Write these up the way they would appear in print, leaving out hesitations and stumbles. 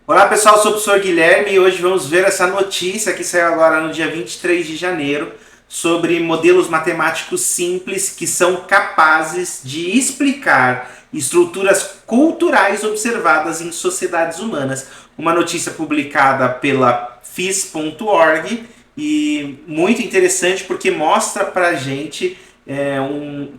Olá pessoal, eu sou o professor Guilherme e hoje vamos ver essa notícia que saiu agora no dia 23 de janeiro sobre modelos matemáticos simples que são capazes de explicar estruturas culturais observadas em sociedades humanas. Uma notícia publicada pela phys.org e muito interessante porque mostra pra gente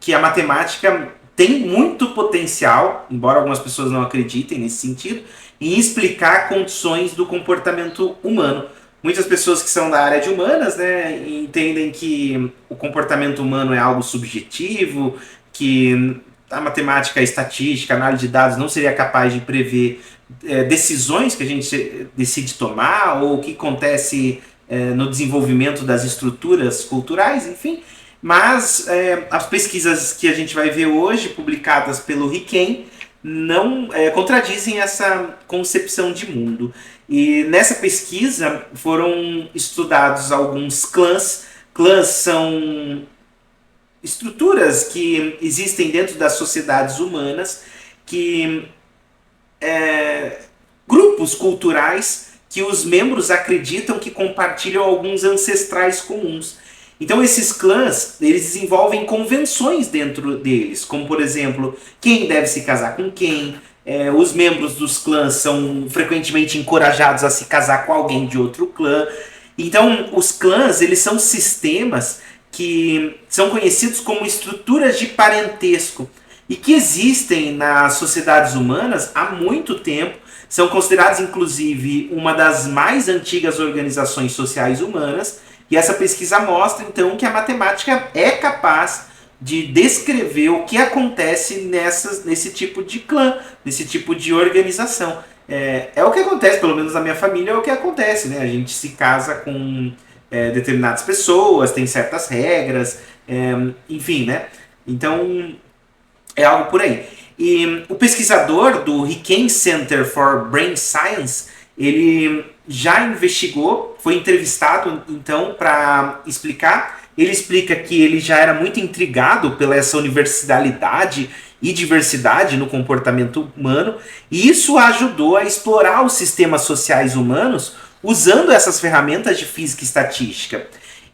que a matemática tem muito potencial, embora algumas pessoas não acreditem nesse sentido, em explicar condições do comportamento humano. Muitas pessoas que são da área de humanas, né, entendem que o comportamento humano é algo subjetivo, que a matemática, a estatística, a análise de dados não seria capaz de prever decisões que a gente decide tomar ou o que acontece no desenvolvimento das estruturas culturais, enfim. Mas as pesquisas que a gente vai ver hoje, publicadas pelo Riken, não contradizem essa concepção de mundo. E nessa pesquisa foram estudados alguns clãs. Clãs são estruturas que existem dentro das sociedades humanas, que grupos culturais que os membros acreditam que compartilham alguns ancestrais comuns. Então esses clãs, eles desenvolvem convenções dentro deles, como por exemplo, quem deve se casar com quem, os membros dos clãs são frequentemente encorajados a se casar com alguém de outro clã. Então os clãs, eles são sistemas que são conhecidos como estruturas de parentesco e que existem nas sociedades humanas há muito tempo, são considerados inclusive uma das mais antigas organizações sociais humanas. E essa pesquisa mostra, então, que a matemática é capaz de descrever o que acontece nesse tipo de clã, nesse tipo de organização. É o que acontece, pelo menos na minha família, é o que acontece, né? A gente se casa com determinadas pessoas, tem certas regras, enfim, né? Então, é algo por aí. E o pesquisador do Riken Center for Brain Science, ele já investigou, foi entrevistado então para explicar. Ele explica que ele já era muito intrigado pela essa universalidade e diversidade no comportamento humano, e isso ajudou a explorar os sistemas sociais humanos usando essas ferramentas de física e estatística.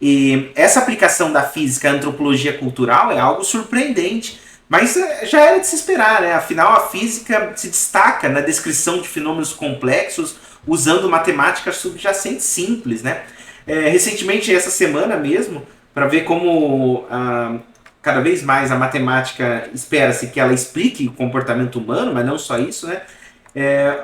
E essa aplicação da física à antropologia cultural é algo surpreendente, mas já era de se esperar, né? Afinal, a física se destaca na descrição de fenômenos complexos usando matemática subjacente simples, né? Recentemente, essa semana mesmo, para ver como cada vez mais a matemática espera-se que ela explique o comportamento humano, mas não só isso, né?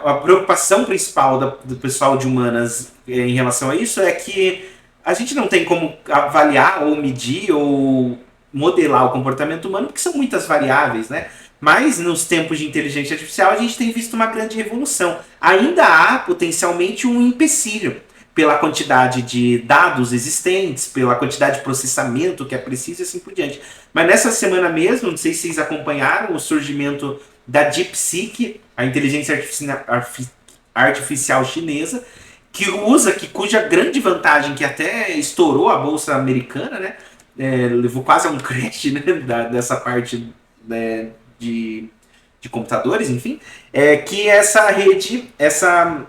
A preocupação principal do pessoal de humanas em relação a isso é que a gente não tem como avaliar ou medir ou modelar o comportamento humano, porque são muitas variáveis, né? Mas nos tempos de inteligência artificial a gente tem visto uma grande revolução. Ainda há potencialmente um empecilho pela quantidade de dados existentes, pela quantidade de processamento que é preciso e assim por diante. Mas nessa semana mesmo, não sei se vocês acompanharam o surgimento da DeepSeek, a inteligência artificial chinesa, cuja grande vantagem, que até estourou a bolsa americana, né? Levou quase a um crash, né, dessa parte, né, de computadores, enfim, que essa rede, essa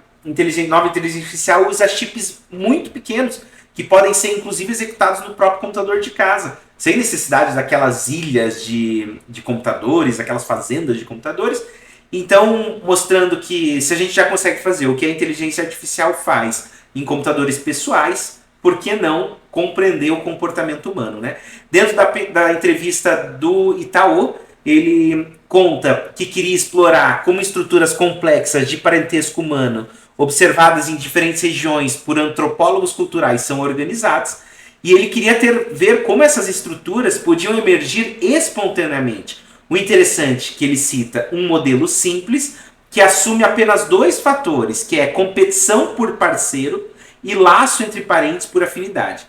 nova inteligência artificial usa chips muito pequenos, que podem ser inclusive executados no próprio computador de casa, sem necessidade daquelas ilhas de computadores, aquelas fazendas de computadores. Então, mostrando que se a gente já consegue fazer o que a inteligência artificial faz em computadores pessoais, por que não compreender o comportamento humano, né? Dentro da entrevista do Itaú, ele conta que queria explorar como estruturas complexas de parentesco humano observadas em diferentes regiões por antropólogos culturais são organizadas, e ele queria ver como essas estruturas podiam emergir espontaneamente. O interessante é que ele cita um modelo simples que assume apenas dois fatores, que é competição por parceiro e laço entre parentes por afinidade.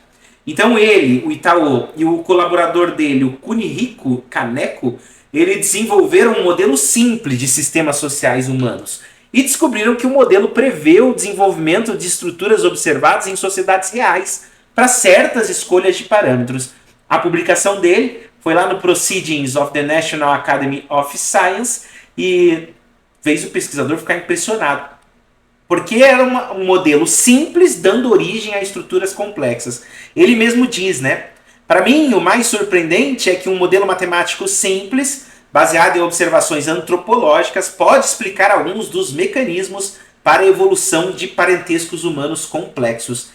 Então ele, o Itaú, e o colaborador dele, o Kunihiko Kaneko, ele desenvolveram um modelo simples de sistemas sociais humanos e descobriram que o modelo prevê o desenvolvimento de estruturas observadas em sociedades reais para certas escolhas de parâmetros. A publicação dele foi lá no Proceedings of the National Academy of Science e fez o pesquisador ficar impressionado. porque era um modelo simples dando origem a estruturas complexas. Ele mesmo diz, né? Para mim, o mais surpreendente é que um modelo matemático simples, baseado em observações antropológicas, pode explicar alguns dos mecanismos para a evolução de parentescos humanos complexos.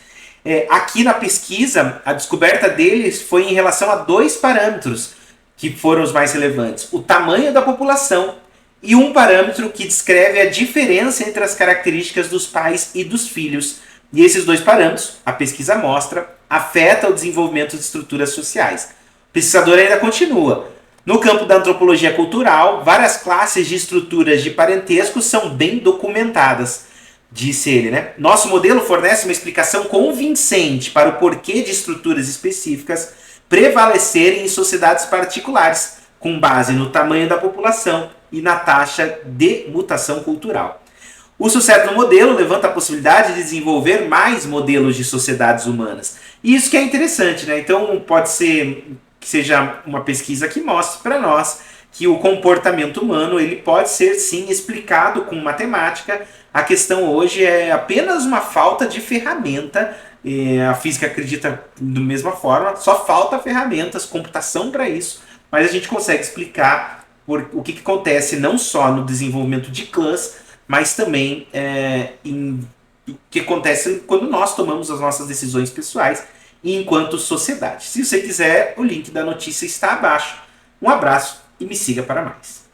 Aqui na pesquisa, a descoberta deles foi em relação a dois parâmetros que foram os mais relevantes: o tamanho da população e um parâmetro que descreve a diferença entre as características dos pais e dos filhos. E esses dois parâmetros, a pesquisa mostra, afetam o desenvolvimento de estruturas sociais. O pesquisador ainda continua. No campo da antropologia cultural, várias classes de estruturas de parentesco são bem documentadas, disse ele, né? Nosso modelo fornece uma explicação convincente para o porquê de estruturas específicas prevalecerem em sociedades particulares, com base no tamanho da população e na taxa de mutação cultural. O sucesso do modelo levanta a possibilidade de desenvolver mais modelos de sociedades humanas. E isso que é interessante, né? Então pode ser que seja uma pesquisa que mostre para nós que o comportamento humano ele pode ser sim explicado com matemática. A questão hoje é apenas uma falta de ferramenta. A física acredita da mesma forma, só falta ferramentas, computação para isso, mas a gente consegue explicar o que acontece não só no desenvolvimento de clãs, mas também o que acontece quando nós tomamos as nossas decisões pessoais e enquanto sociedade. Se você quiser, o link da notícia está abaixo. Um abraço e me siga para mais.